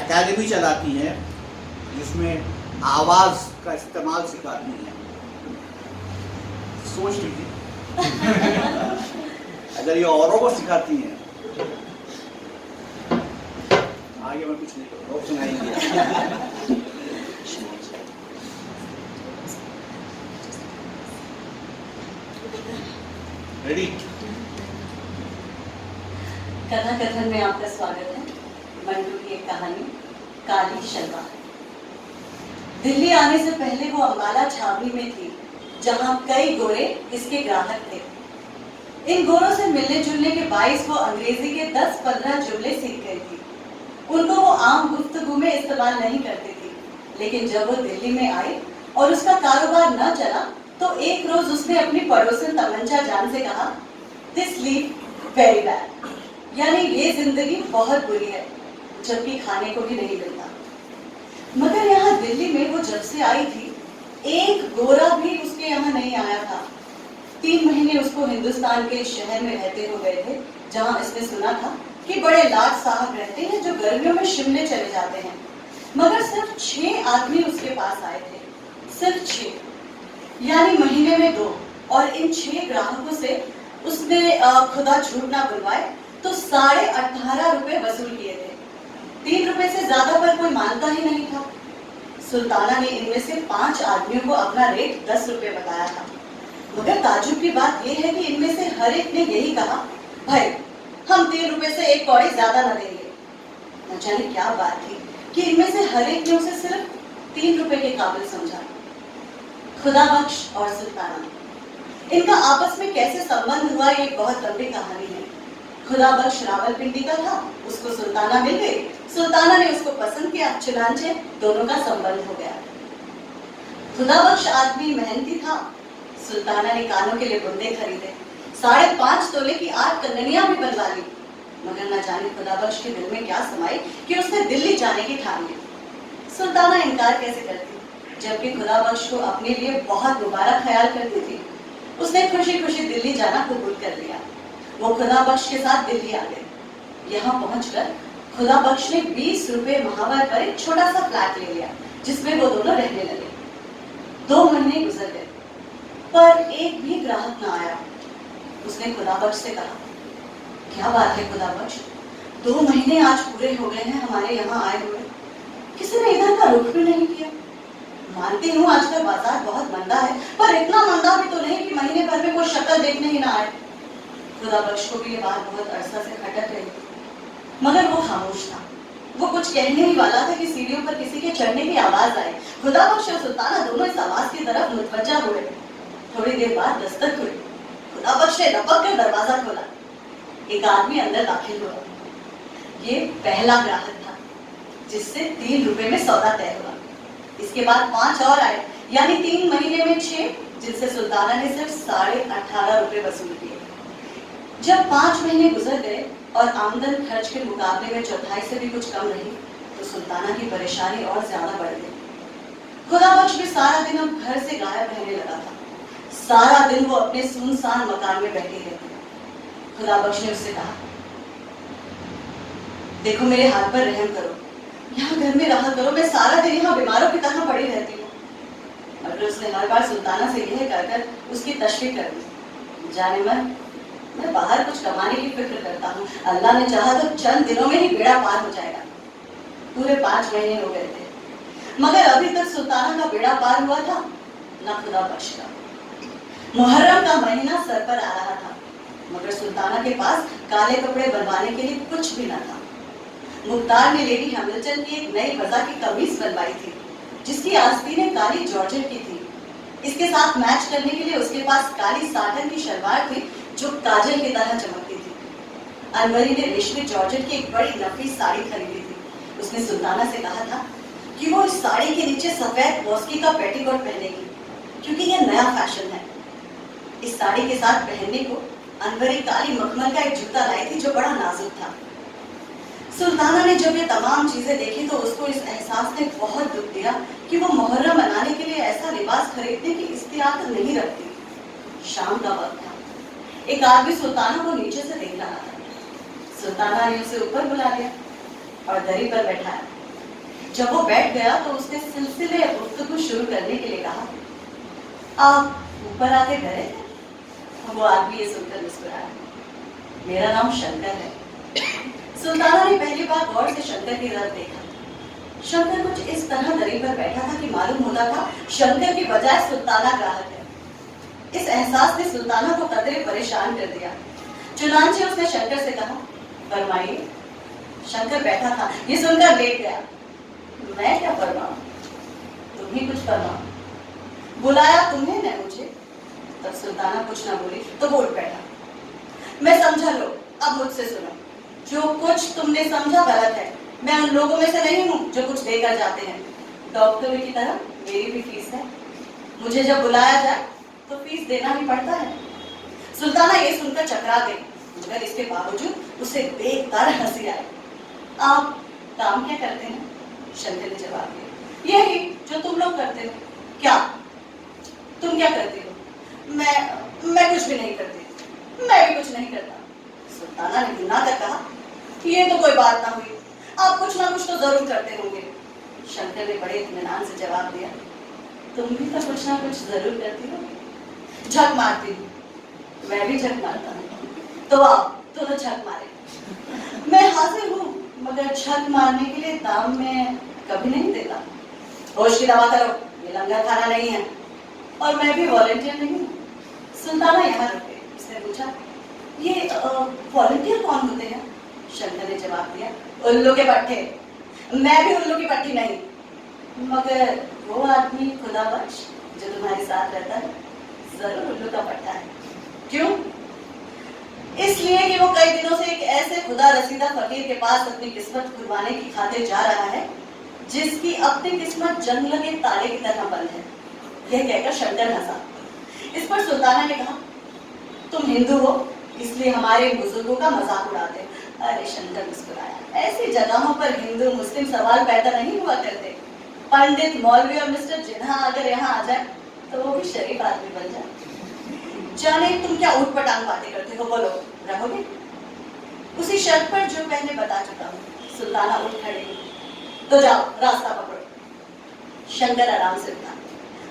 Academy चलाती हैं जिसमें आवाज का इस्तेमाल सिखाती हैं। सोच लीजिए अगर ये औरों को सिखाती हैं, आगे मैं कुछ नहीं करूँगा, लोग सुनाएंगे। रेडी? कथा कथन में आपका स्वागत है। मंटू की एक कहानी, काली शलवार। दिल्ली आने से पहले वो अंबाला छावनी में थी, जहां कई गोरे इसके ग्राहक थे। इन गोरों से मिलने जुलने के बाईस वो अंग्रेजी के 10-15 जुमले सीख गई थी। उनको वो आम गुफ्तगू में इस्तेमाल नहीं करती थी, लेकिन जब वो दिल्ली में आई और उसका कारोबार न चला तो एक रोज उसने अपनी पड़ोसन तमंचा जान से कहा, दिस लीव वेरी बैड, यानी ये जिंदगी बहुत बुरी है, जबकि खाने को भी नहीं मिलता। मगर यहाँ दिल्ली में वो जब से आई थी, एक गोरा भी उसके यहाँ नहीं आया था। 3 महीने उसको हिंदुस्तान के शहर में रहते हो गए थे, जहाँ इसने सुना था कि बड़े लाट साहब रहते हैं जो गर्मियों में शिमले चले जाते हैं। मगर सिर्फ 6 आदमी उसके पास आए थे, सिर्फ 6, यानी महीने में 2। और इन 6 ग्राहकों से उसने खुदा झूठ ना बुलवाए तो 18.5 रुपए वसूल किए थे। 3 रुपए से ज्यादा पर कोई मानता ही नहीं था। सुल्ताना ने इनमें से 5 आदमियों को अपना रेट 10 रुपए बताया था। मगर ताजुब की बात यह है कि इनमें से हर एक ने यही कहा, भाई हम 3 रुपए से 1 कौड़ी ज्यादा न देंगे। न जाने क्या बात थी कि इनमें से हर एक ने उसे सिर्फ 3 रुपए के काबिल समझा। खुदा बख्श और सुल्ताना, इनका आपस में कैसे संबंध हुआ ये एक बहुत लंबी कहानी है। खुदा बख्श रावलपिंडी का था, उसको सुल्ताना मिल गई, सुल्ताना ने उसको पसंद किया, चुनांचे दोनों का संबंध हो गया। खुदा बख्श आदमी मेहनती था, सुल्ताना ने कानों के लिए बुंदे खरीदे, 5.5 तोले की 8 कंगनियां भी बनवा ली। मगर न जाने खुदा बख्श के दिल में क्या समाई कि उसने दिल्ली जाने की ठान ली। सुल्ताना इनकार कैसे करती, जबकि खुदा बख्श को अपने लिए बहुत मुबारक ख्याल करती थी। उसने खुशी खुशी दिल्ली जाना कबूल कर लिया। वो खुदा बख्श के साथ दिल्ली आ गए। यहाँ पहुंचकर खुदा बख्श ने 20 रुपए महावर पर एक छोटा सा फ्लैट ले लिया, जिसमें वो दोनों रहने लगे। 2 महीने गुजर गए, पर एक भी ग्राहक न आया। उसने खुदा बख्श से कहा, क्या बात है खुदा बख्श, 2 महीने आज पूरे हो गए हैं हमारे यहाँ आए हुए, किसी ने इधर का रुख भी नहीं किया। मानती हूँ आजकल बाजार बहुत मंदा है, पर इतना मंदा भी तो नहीं कि महीने भर में कोई शक्ल देखने ही ना आए। खुदा बख्श को भी ये बात बहुत अरसा से खटक रही थी, मगर वो खामोश था। वो कुछ कहने ही वाला था कि सीढ़ियों पर किसी के चढ़ने की आवाज आई। खुदा बख्श और सुल्ताना दोनों इस आवाज की तरफ मुतवज्जा हुए। थोड़ी देर बाद दस्तक हुई। खुदा बख्श ने लपक कर दरवाजा खोला। एक आदमी अंदर दाखिल हुआ। ये पहला ग्राहक था, जिससे 3 रुपए में सौदा तय हुआ। इसके बाद 5 और आए, यानी 3 महीने में 6, जिनसे सुल्ताना ने सिर्फ 18.5 रुपए वसूल किए। जब 5 महीने गुजर गए और आमदन खर्च के मुकाबले में चौथाई से भी कुछ कम रही, तो सुल्ताना की परेशानी और ज्यादा बढ़ गई। खुदा बख्श भी सारा दिन अब घर से गायब रहने लगा था। सारा दिन वो अपने सुनसान मकान में बैठी रहती। खुदा बख्श ने उससे कहा, देखो मेरे हाथ पर रहम करो, यहाँ घर में रहा करो, मैं सारा दिन यहाँ बीमारों की तरह पड़ी रहती हूँ। मगर उसने हर बार सुल्ताना से यह कहकर उसकी तशवीर कर दी, जाने मन मैं बाहर कुछ कमाने की फिक्र करता हूँ, अल्लाह ने चाहा तो चंद दिनों में ही बेड़ा पार हो जाएगा। पूरे 5 महीने हो गए थे, मगर अभी तक सुल्ताना का बेड़ा पार हुआ था न खुदा बख्श का। मुहर्रम का महीना सर पर आ रहा था, मगर सुल्ताना के पास काले कपड़े बनवाने के लिए कुछ भी न था। मुख्तार ने लेडी हैमिल्टन की एक नई वज़ा की कमीज बनवाई थी, जिसकी आस्तीनें ने काली जॉर्जेट की थी। इसके साथ मैच करने के लिए उसके पास काली साटन की शलवार थी, जो काजल की तरह चमकती थी। अनवरी ने रेशमी जॉर्जेट की एक बड़ी नफीस साड़ी खरीदी थी। उसने सुल्ताना से कहा था कि वो इस साड़ी के नीचे सफेद बॉस्की का पेटीकोट पहनेगी, क्योंकि यह नया फैशन है। इस साड़ी के साथ पहनने को अनवरी काली मखमल का एक जूता लाई थी, जो बड़ा नाजुक था। सुल्ताना ने जब ये तमाम चीजें देखी तो उसको इस एहसास ने बहुत दुख दिया कि वो मुहर्रम मनाने के लिए ऐसा लिबास खरीदने की इस्तियात नहीं रखती। शाम का वक्त था। एक आदमी सुल्ताना को नीचे से देख रहा था। सुल्ताना ने उसे ऊपर बुला लिया और दरी पर बैठाया। जब वो बैठ गया तो उसने सिलसिले गुफ्तगू शुरू करने के लिए कहा, आप ऊपर आके गए थे? वो आदमी ये सुनकर मुस्कुराया, मेरा नाम शंकर है। सुल्ताना ने पहली बार गौर से शंकर की तरफ देखा। शंकर कुछ इस तरह दरी पर बैठा था कि मालूम होता था शंकर की बजाय सुल्ताना ग्राहक है। इस एहसास ने सुल्ताना को कतरे परेशान कर दिया। चुनांचे उसने शंकर से कहा, फरमाइए। शंकर बैठा था, ये सुनकर लेट गया। मैं क्या फरमाऊं, तुम ही कुछ फरमाओ। बुलाया तुम्हें ने मुझे। तब सुल्ताना कुछ ना बोली तो वो उठ बैठा। मैं समझा लो, अब मुझसे सुनो। जो कुछ तुमने समझा गलत है। मैं उन लोगों में से नहीं हूँ जो कुछ देकर जाते हैं। डॉक्टरों की तरह मेरी भी फीस है। मुझे जब बुलाया जाए तो फीस देना ही पड़ता है। सुल्ताना ये सुनकर चकरा गई, मगर इसके बावजूद उसे बेकार हंसी आई। आप काम क्या करते हैं? शंकर ने जवाब दिया, यही जो तुम लोग करते हो। क्या? तुम क्या करती हो? मैं कुछ भी नहीं करती। मैं भी कुछ नहीं करता। सुल्ताना ने गुना कर कहा, ये तो कोई बात ना हुई, आप कुछ ना कुछ तो जरूर करते होंगे। शंकर ने बड़े इत्मीनान से जवाब दिया, तुम भी तो कुछ ना कुछ जरूर करती हो। झक मारती हूँ। मैं भी झक मारता हूँ। तो आओ दोनों झक मारे। मैं हाजिर हूँ, मगर झक मारने के लिए दाम में कभी नहीं देता। होश की दवा करो, ये लंगर खाना नहीं है। और मैं भी वॉलंटियर नहीं हूँ। सुल्ताना यहाँ रुक गई। उसने पूछा, ये वॉलंटियर कौन होते हैं? शंकर ने जवाब दिया, उल्लू के पट्टे। मैं भी उल्लू की पट्टी नहीं, मगर वो आदमी खुदा बख्श जो तुम्हारे साथ रहता है जरूर उल्लू का पट्टा है। क्यों? इसलिए कि वो कई दिनों से एक ऐसे खुदा रसीदा फकीर के पास अपनी किस्मत कुर्बाने की खातिर जा रहा है जिसकी अपनी किस्मत जंग लगे ताले की तरह बंद है। यह कहकर शंकर हंसा। इस पर सुल्ताना ने कहा, तुम हिंदू हो इसलिए हमारे बुजुर्गों का मजाक उड़ाते। अरे शंकर मुस्कुराया, ऐसी जगहों पर हिंदू मुस्लिम सवाल पैदा नहीं हुआ करते। पंडित मौलवी और मिस्टर जिन्हा अगर यहाँ आ जाए तो वो भी शरीफ आदमी बन जाए। जाने तुम क्या ऊटपटांग बातें करते हो, बोलो रहोगे? उसी शर्त पर जो पहले बता चुका हूँ। सुल्ताना उठ खड़ी, तो जाओ रास्ता पकड़ो। शंकर आराम से उठा।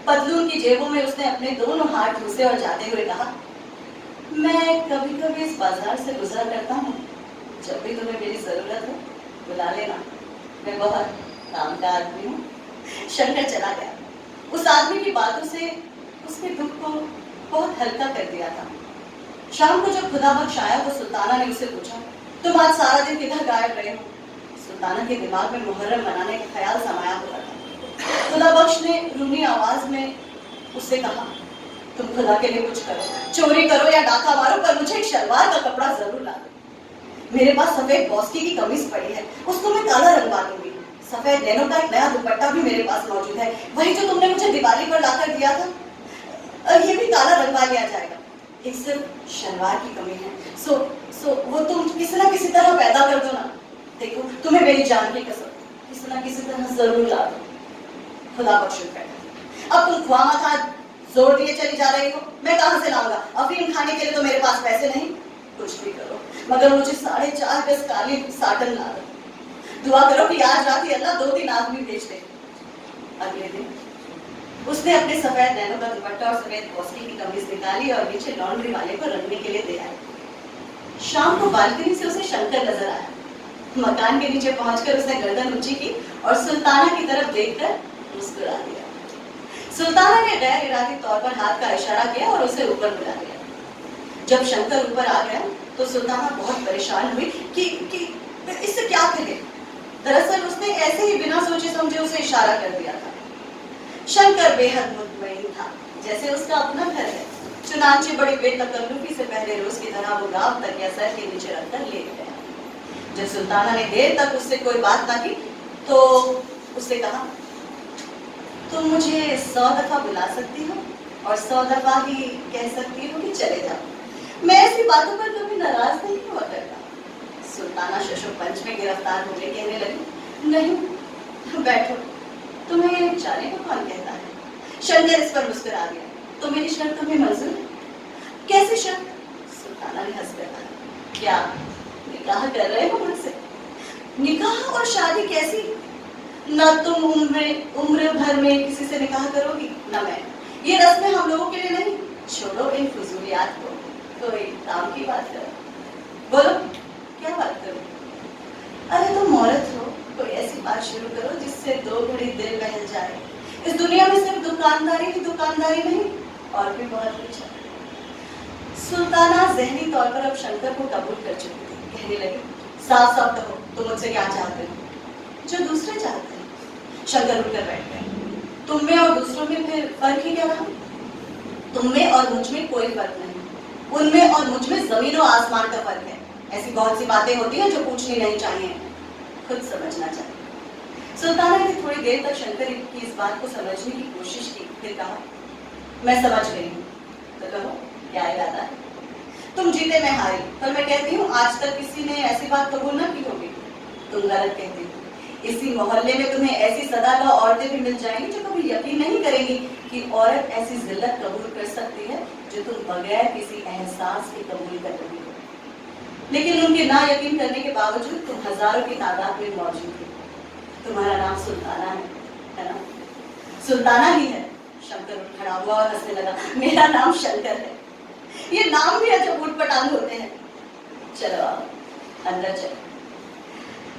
पतलून की जेबों में उसने अपने दोनों हाथ घुसे और जाते हुए कहा, मैं कभी कभी इस बाजार से गुजरा करता हूँ। जब भी तुम्हें मेरी जरूरत हो बुला लेना, मैं बहुत काम का आदमी हूँ। शंकर चला गया। उस आदमी की बातों से उसके दुख को बहुत हल्का कर दिया था। शाम को जब खुदा बख्श आया तो सुल्ताना ने उससे पूछा, तुम आज सारा दिन किधर गायब रहे हो? सुल्ताना के दिमाग में मुहर्रम मनाने का ख्याल समाया हुआ था। खुदा बख्श ने रूनी आवाज में उससे कहा, तुम खुदा के लिए कुछ करो, चोरी करो या डाका मारो, पर मुझे एक शलवार का कपड़ा जरूर ला दो। मेरे पास सफेद बॉस्की की कमीज पड़ी है, उसको मैं काला रंगवा दूंगी। सफेद नैनो का एक नया दुपट्टा भी मेरे पास मौजूद है, वही जो तुमने मुझे दिवाली पर लाकर दिया था, ये भी काला रंगवा लिया जाएगा। एक सिर्फ शलवार की कमी है, सो वो तुम किसी ना किसी तरह पैदा कर दो ना। देखो तुम्हें मेरी जान की कसम, किसी ना किसी तरह जरूर ला दो। खुदा बख्श पैदा। अब तुम ख्वामा था जोर दिए चली जा रही हो, मैं कहां से लाऊंगा? अफीम खाने के लिए तो मेरे पास पैसे नहीं। कुछ भी करो, मगर मुझे 4.5 गज काली साटन ला दो। दुआ करो कि आज रात ही अल्लाह 2-3 आदमी भेज दे। अगले दिन उसने अपने सफेद नैनो का दुपट्टा और सफेद बॉस्की की कमीज निकाली और नीचे लॉन्ड्री वाले को रखने के लिए दे आई। शाम को बालकनी से उसे शंकर नजर आया। मकान के नीचे पहुंचकर उसने गर्दन ऊंची की और सुल्ताना की तरफ देखकर मुस्कुरा दिया। सुल्ताना ने गैर इरादी तौर पर हाथ का इशारा किया और उसे ऊपर बुला लिया। जब शंकर ऊपर आ गया तो सुल्ताना बहुत परेशान हुई कि इससे क्या कहे। दरअसल उसने ऐसे ही बिना सोचे समझे उसे इशारा कर दिया था। शंकर बेहद मुतमईन था, जैसे उसका अपना घर है। चुनांचे बड़ी बेतकल्लुफी से पहले रोज की तरह वो गांव तक या सर के नीचे रखकर लेट गया। जब सुल्ताना ने देर तक उससे कोई बात ना की तो उससे कहा, तुम मुझे 100 दफा बुला सकती हो और 100 दफा ही कह सकती हो कि चले जाओ। मैं ऐसी बातों पर कभी नाराज नहीं हुआ करता। सुल्ताना शशोपंच में गिरफ्तार हो गई, कहने लगी, नहीं बैठो, तुम्हें जाने को कौन कहता है? शंकर इस पर मुस्कुरा दिया, तो मेरी शर्त तुम्हें मंजूर है? कैसी शर्त? सुल्ताना ने हंस कर कहा, क्या निकाह कर रहे हो मुझसे? निकाह और शादी कैसी? ना तुम उम्र भर में किसी से निकाह करोगी, ना मैं। ये रस्में हम लोगों के लिए नहीं। छोड़ो इन फजूलियात को, कोई काम की बात करो। बोलो क्या बात करो? अरे तुम औरत हो, कोई ऐसी बात शुरू करो जिससे दो घड़ी दिल बहल जाए। इस दुनिया में सिर्फ दुकानदारी ही दुकानदारी नहीं, और भी बहुत कुछ है। सुल्ताना जहनी तौर पर अब शंकर को कबूल कर चुकी थी। कहने लगी, साफ साफ कहो तुम मुझसे क्या चाहते हो? जो दूसरे चाहते हैं। शंकर उठकर बैठ गए। तुम में और दूसरों में फिर फर्क ही क्या रहा? तुम में और मुझ में कोई फर्क नहीं, उनमें और मुझ में जमीन और आसमान का फर्क है। ऐसी बहुत सी बातें होती हैं जो पूछनी नहीं चाहिए, खुद समझना चाहिए। सुल्ताना ने थोड़ी देर तक शंकर की इस बात को समझने की कोशिश की, फिर कहा, मैं समझ गई हूँ। तो कहो क्या इरादा है? तुम जीते मैं हारी, पर मैं कहती हूँ आज तक किसी ने ऐसी बात कबूल ना की होगी। तुम गलत कहती हो। इसी मोहल्ले में तुम्हें ऐसी सदाका औरतें भी मिल जाएंगी जो कभी यकीन नहीं करेंगी कि औरत ऐसी जिल्लत कबूल कर सकती है जो तुम बगैर किसी एहसास के कबूल कर रही हो। लेकिन उनके ना यकीन करने के बावजूद तुम हजारों की तादाद में मौजूद हो। तुम्हारा नाम सुल्ताना है ना? सुल्ताना ही है। शंकर उठ खड़ा हुआ और हंसने लगा, मेरा नाम शंकर है। ये नाम भी अजब उटपटांग होते हैं। चलो आओ अंदर चलो।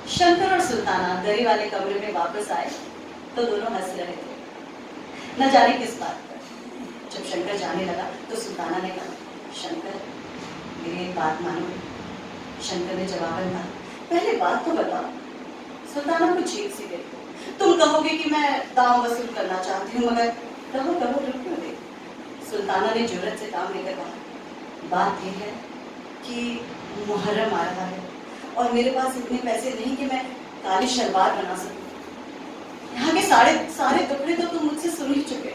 शंकर और सुल्ताना दरी वाले कमरे में वापस आए तो दोनों हंस रहे थे, न जाने किस बात पर। जब शंकर जाने लगा तो सुल्ताना ने कहा, शंकर मेरी एक बात मानो। शंकर ने जवाबन कहा, पहले बात तो बताओ। सुल्ताना को चीख सी गई, तुम कहोगे कि मैं दाम वसूल करना चाहती हूँ, मगर कहो कहो रुक क्यों दे। सुल्ताना ने जुर्रत से काम लेकर कहा, बात यह है कि मुहर्रम आ रहा है और मेरे पास इतने पैसे नहीं कि मैं काली शलवार बना सकूं। यहाँ के सारे टुकड़े तो तुम मुझसे सुन ही चुके।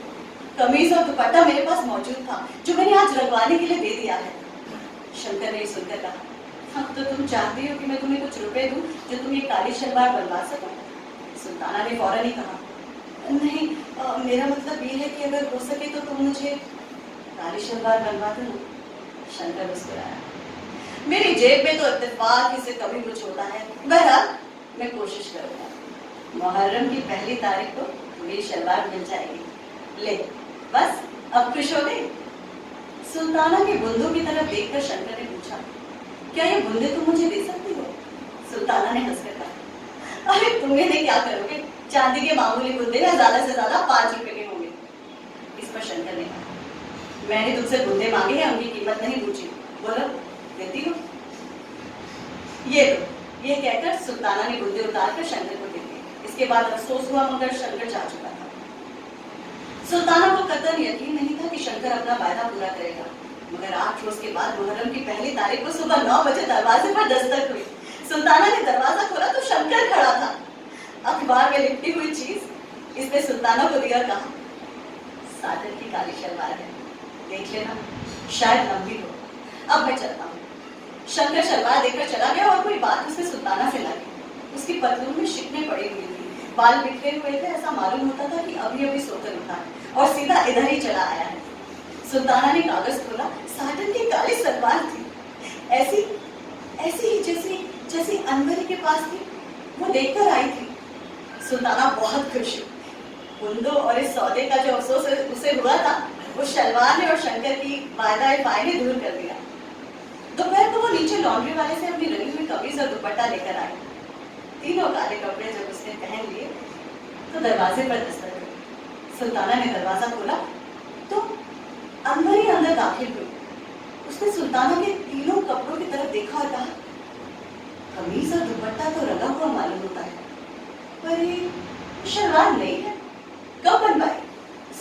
कमीज और दुपट्टा मेरे पास मौजूद था जो मैंने आज रंगवाने के लिए दे दिया है। शंकर ने सुनकर कहा, हाँ तो तुम चाहती हो कि मैं तुम्हें कुछ रुपए दूं जो तुम ये काली शलवार बनवा सको? सुल्ताना ने फौरन ही कहा, नहीं मेरा मतलब ये है कि अगर हो सके तो तुम मुझे काली शलवार बनवा दो। शंकर मुस्कुराया, मेरी जेब में तो इत्तेफाक से कभी कुछ होता है। बहरहाल मैं कोशिश करूंगा। मुहर्रम की पहली तारीख को तुम्हें शलवार मिल जाएगी। ले बस अब खुश हो गई? सुल्ताना के बुंदों की तरफ देखकर शंकर ने पूछा, क्या ये बुंदे तुम मुझे दे सकती हो? सुल्ताना ने हंसकर कहा, अरे तुम इन्हें क्या करोगे? चांदी के मामूली बुंदे या ज्यादा से ज्यादा 5 रुपए के होंगे। इस पर शंकर ने कहा, मैंने तुमसे बुंदे मांगे हैं, उनकी कीमत नहीं पूछी। बोलो देती हो? ये लो। ये कहकर सुल्ताना ने बुंदे उतारकर शंकर को दे दिए। इसके बाद अफसोस हुआ मगर शंकर जा चुका था। सुल्ताना को कतई यकीन नहीं था कि शंकर अपना वायदा पूरा करेगा, मगर 8 रोज के बाद मुहर्रम की पहली तारीख को सुबह 9 बजे दरवाजे पर दस्तक हुई। सुल्ताना ने दरवाजा खोला तो शंकर खड़ा था, अखबार में लिखी हुई चीज इसने सुल्ताना को दिया, कहा, सादर की काली शलवार है, देख लेना, शायद लंबी हो। अब मैं चलता हूँ। शंकर शलवार देकर चला गया और कोई बात उसने सुल्ताना से लगी। उसकी पतलून में शिकने पड़ी हुई थी, बाल बिखरे हुए थे, ऐसा मालूम होता था कि अभी अभी सोकर उठा है और सीधा इधर ही चला आया है। सुल्ताना ने कागज खोला, साटन की काली सलवार थी, ऐसी ही जैसी अनवरी के पास थी, वो देखकर आई थी। सुल्ताना बहुत खुश हुई। बुंदों और इस सौदे का जो अफसोस उसे हुआ था, वो शलवार ने और शंकर की वायदा ने दूर कर दिया। दोपहर को वो नीचे लॉन्ड्री वाले से अपनी रंगी हुई कमीज और दुपट्टा लेकर आई। तीनों काले कपड़े जब उसने पहन लिए तो दरवाजे पर दस्तक हुई। सुल्ताना ने दरवाजा खोला तो अंदर ही अंदर दाखिल हुई। उसने सुल्ताना के तीनों कपड़ों की तरफ देखा और कहा, कमीज और दुपट्टा तो रंगा हुआ मालूम होता है, पर ये शलवार नहीं है, कब बनवाई?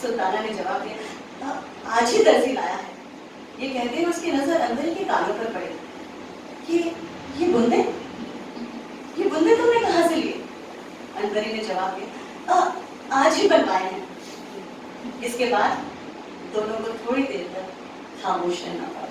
सुल्ताना ने जवाब दिया, आज ही दर्जी लाया है। ये कहते हुए उसकी नजर अंदर के कानों पर पड़ी। ये बुंदे तुमने कहाँ से लिए? अंदरी ने जवाब दिया, आज ही बनवाए हैं। इसके बाद दोनों को थोड़ी देर तक खामोश रहना पड़ा।